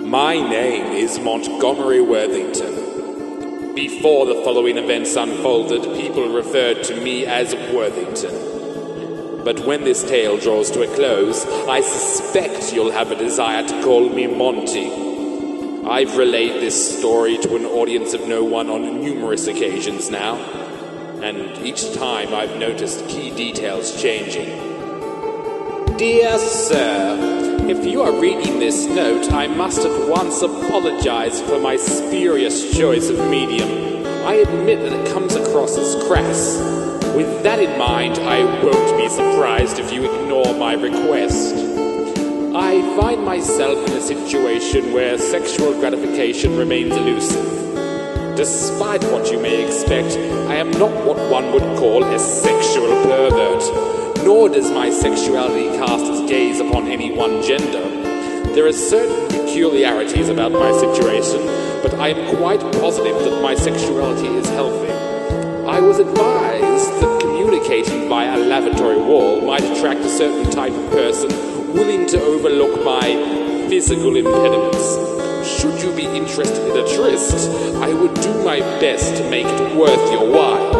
My name is Montgomery Worthington. Before the following events unfolded, people referred to me as Worthington. But when this tale draws to a close, I suspect you'll have a desire to call me Monty. I've relayed this story to an audience of no one on numerous occasions now, and each time I've noticed key details changing. Dear Sir, if you are reading this note, I must at once apologize for my spurious choice of medium. I admit that it comes across as crass. With that in mind, I won't be surprised if you ignore my request. I find myself in a situation where sexual gratification remains elusive. Despite what you may expect, I am not what one would call a sexual pervert, nor does my sexuality cast its gaze upon any one gender. There are certain peculiarities about my situation, but I am quite positive that my sexuality is healthy. I was advised that communicating by a lavatory wall might attract a certain type of person willing to overlook my physical impediments. Should you be interested in a tryst, I would do my best to make it worth your while.